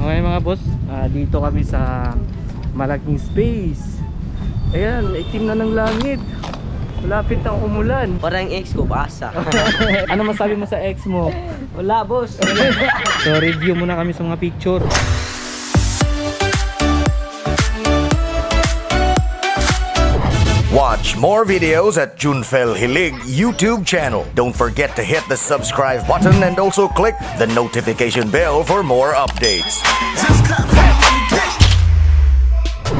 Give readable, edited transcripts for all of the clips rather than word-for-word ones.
Okay mga boss, dito kami sa malaking space. Ayan, itim na ng langit. Malapit na umulan. Parang ex ko, pasa. Ano masabi mo sa ex mo? Wala, boss. So review muna kami sa mga picture. Watch more videos at Junfel Hilig YouTube channel. Don't forget to hit the subscribe button and also click the notification bell for more updates.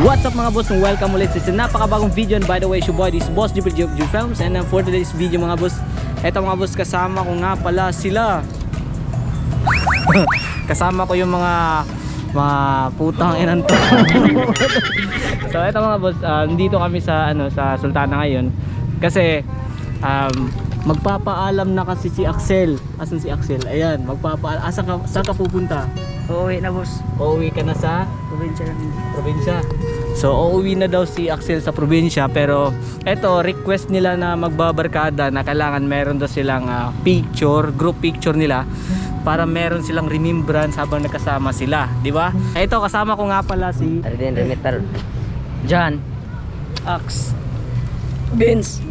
What's up mga boss, and welcome ulit sa napakabagong video. And by the way, your boy, this is Boss Jupiter Films. And for today's video mga boss, eto mga boss, kasama ko nga pala sila. Kasama ko yung mga putang inan to. So eto mga boss, dito kami sa sa Sultana ngayon kasi magpapaalam na kasi si Axel. Asan si Axel? Ayan, magpapaalam. Saan ka pupunta? Uuwi na, boss. Uuwi ka na sa Probinsya lang. probinsya. So uuwi na daw si Axel sa probinsya, pero eto request nila na magbabarkada na kailangan meron daw silang picture, group picture nila para meron silang remembrance habang nagkasama sila, di ba? Ito kasama ko nga pala si Arden Remitter. John. Ax. Vince.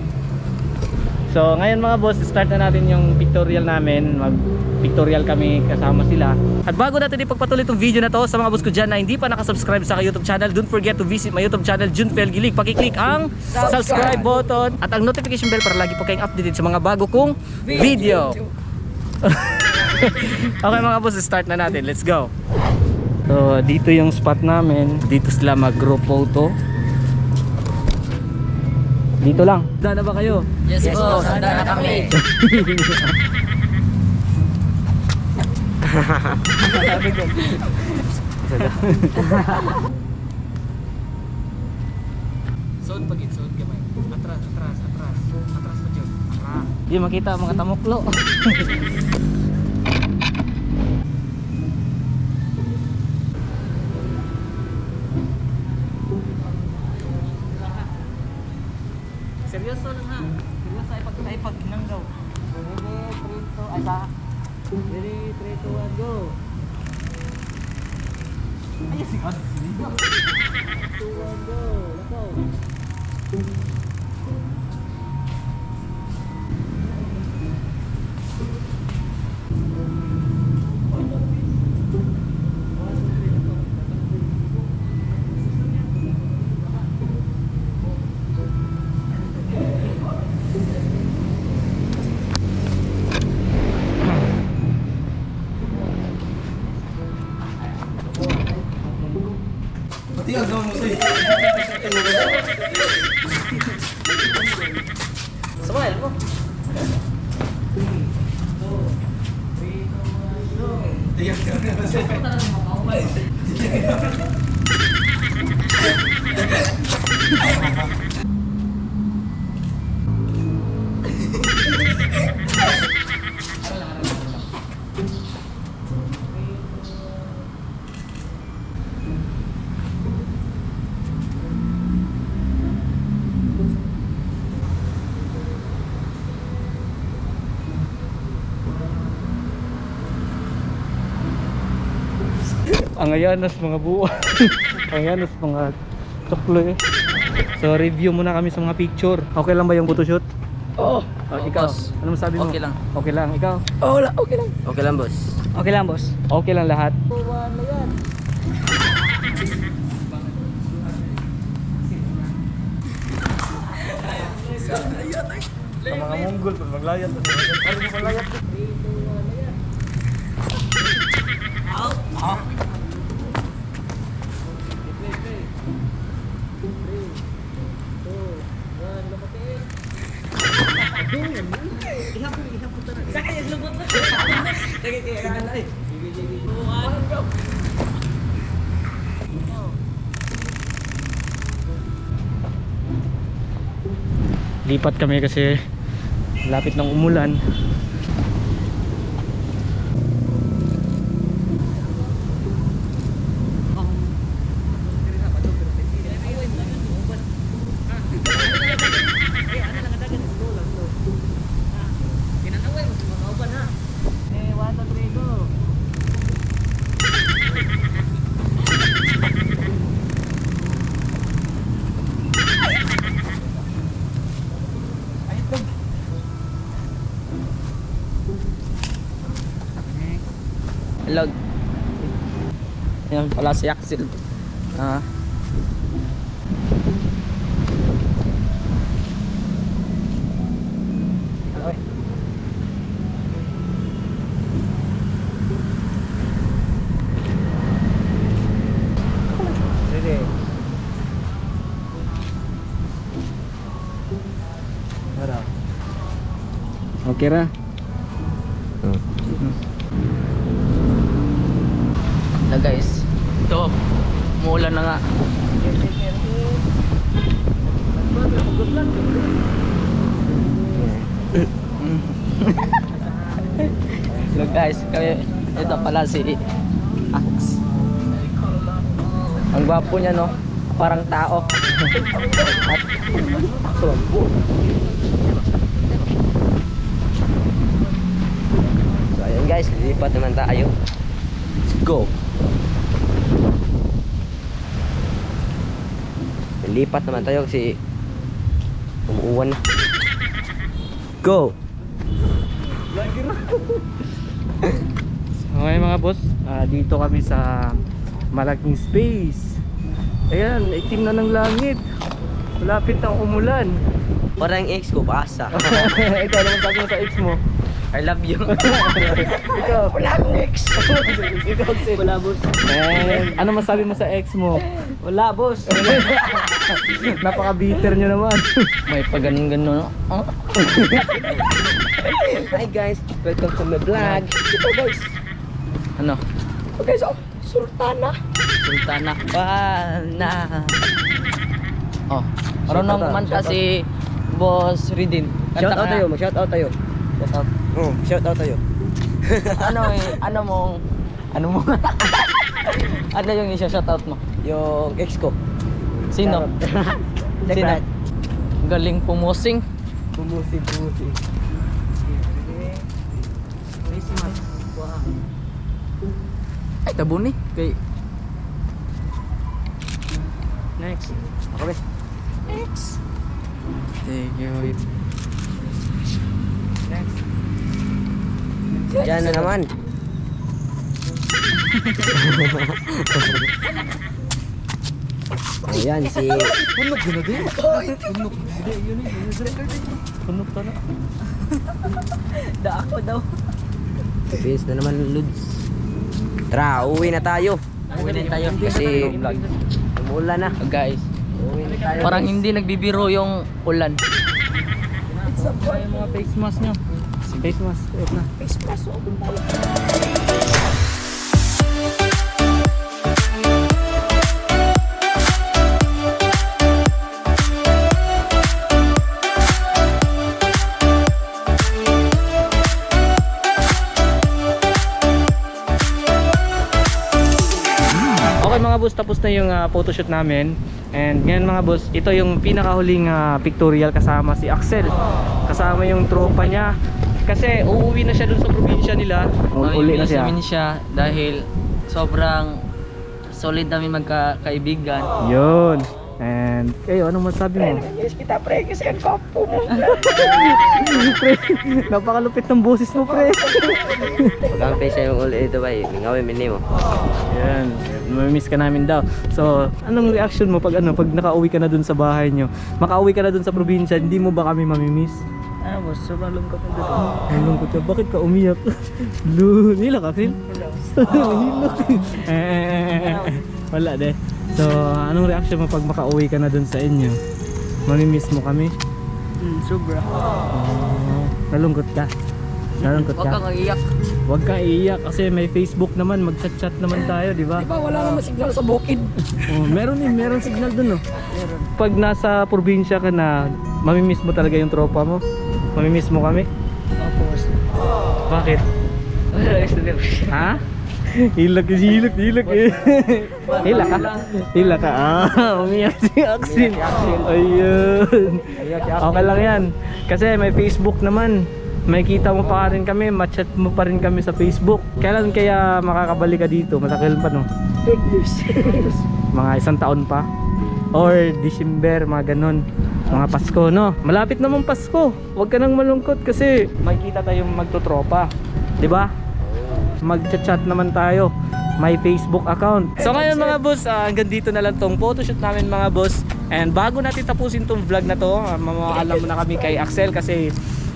So ngayon mga boss, start na natin yung pictorial namin. Mag-pictorial kami kasama sila. At bago natin ipagpatuloy itong video na to, sa mga boss ko dyan na hindi pa nakasubscribe sa YouTube channel, don't forget to visit my YouTube channel, Junfel Gilig. Pakiclick ang subscribe button at ang notification bell para lagi po kayong updated sa mga bago kong video. Okay mga boss, start na natin. Let's go. So dito yung spot namin. Dito sila mag-group photo. Dito lang. Handa na ba kayo? Yes, boss. Handa na kami. Sound pagit, sound gamay. Atras mo dyan. Hindi makita mga tamuklo. Seryoso lang ha. Seryoso ay pag hinanggaw. Ready, 3, 2, ay sa. Ready, 3, 2, 1, go. Ay, sigat. 2, 1, go. Let's go. Smile mo. Ang ayanas mga buwan. Ang ayanas mga tuklo eh. So review muna kami sa mga picture. Okay lang ba yung photoshoot? Oo. Ikaw, boss. ano masabi mo? Okay lang. Okay lang, ikaw? Okay lang. Okay lang, boss. Okay lang, boss. Okay lang lahat. Sa mga Mongol, pag maglayat. Ano mo maglayat? Lipat kami kasi lapit ng umulan. Yan pala si Axel. Ah. Ready? Tara. Okay ra. Na guys. Ito. Umuulan na nga. Look guys, ito pala si Ax. Ang gwapo niya no, parang tao. So ayun guys, lilipat naman tayo. Let's go. Lilipat naman tayo kasi umuuwan na. Go. Okay mga boss, dito kami sa malaking space. Ayan, itim na ng langit. Malapit na umulan. Parang ex ko, paasa. Ikaw naman sabi mo sa ex mo. I love you. Ikaw. Wala akong ex. Ikaw, Sid. Wala boss. And, ano masabi mo sa ex mo? Wala boss. Napaka-bitter nyo naman. May pa ganun-ganun. Oh. Hi guys, welcome to my vlog. Ito guys. Ano? Okay, so Sultana. Sultana Pana. Oh, marunong kumanta si Boss Ridin. Shout out tayo, mag-shout out tayo. Shout out. Shout out tayo. Ano mong ano yung isa-shout out mo? Yung ex ko. Sino? Check Sino? that. Galing pumusing. Bumusi. Ay, tabuni. Kay... Next. Okay. Next. Thank you. Next. Diyan na naman. Oh, yan si Punog na din. Punog. Hindi, yun eh. Punog ka na. Da ako daw. Vince na naman, Ludes. Tara, uwi na tayo. Uwi din tayo. Kasi umuulan na. Guys, Uwi na tayo. parang hindi nagbibiro yung ulan. Ay, mga face mask nyo. Face mask. Ayos na. Okay mga boss, tapos na yung photoshoot namin. And ngayon mga boss, ito yung pinakahuling pictorial kasama si Axel. Kasama yung tropa niya. Kasi uuwi na siya dun sa probinsya nila. Uli na Namimiss siya. namin siya dahil sobrang solid namin magkakaibigan. Yun. And kayo, anong masabi mo? Yes, kita pre, kasi ang kapo mo. Pre, napakalupit ng boses mo, pre. Pag-ampay sa yung ulit ito ba, ngawin mini mo. Yan, mamimiss ka namin daw. So, anong reaction mo pag nakauwi ka na dun sa bahay nyo? Makauwi ka na dun sa probinsya, hindi mo ba kami mamimiss? Ah, boss, sobrang lungkot na dito. Ang lungkot ka. Bakit ka umiyak? Hilak, Axel? Hilak. Wala de. So, anong reaction mo pag makauwi ka na dun sa inyo? Mamimiss mo kami? Sobra. Nalungkot ka? Nalungkot Huwag ka? kang iiyak. Huwag kang iiyak kasi may Facebook naman, mag-chat-chat naman tayo, di ba? Wala naman signal sa bukid. Oh, meron signal dun, no? Pag nasa probinsya ka na, mamimiss mo talaga yung tropa mo? Mamimiss mo kami? Tapos, Bakit? Ha? Hilak eh. Hilak ka? Hilak ka? Umiyak si Axel. Ayun. Okay lang yan. Kasi may Facebook naman. May kita mo pa rin kami, ma-chat mo pa rin kami sa Facebook. Kailan kaya makakabalik ka dito? Matagal pa, no? Mga 1 taon pa. Or December, mga ganon. Mga Pasko, no? Malapit naman Pasko. Huwag ka nang malungkot kasi makikita tayong magtotropa. 'Di ba? Mag-chat naman tayo. may Facebook account. So ngayon mga boss, hanggang dito na lang tong photoshoot namin mga boss. And bago natin tapusin tong vlog na to, mamaalam muna kami kay Axel kasi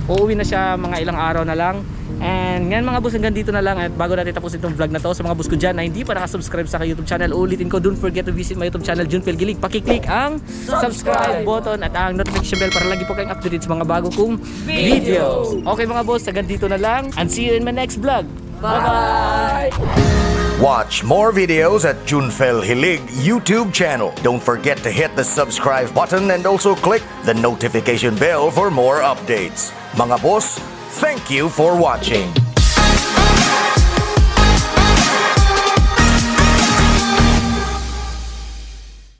uuwi na siya mga ilang araw na lang. And ngayon mga boss, hanggang dito na lang. At bago natin tapusin itong vlog na to, sa mga boss ko dyan na hindi pa nakasubscribe sa aking YouTube channel, ulitin ko, don't forget to visit my YouTube channel, Junfel Hilig. Pakiclick ang subscribe button at ang notification bell para lagi po kayong updated sa mga bago kong videos. Okay mga boss, hanggang dito na lang. And see you in my next vlog. Bye-bye! Watch more videos at Junfel Hilig YouTube channel. Don't forget to hit the subscribe button and also click the notification bell for more updates. Mga boss, thank you for watching.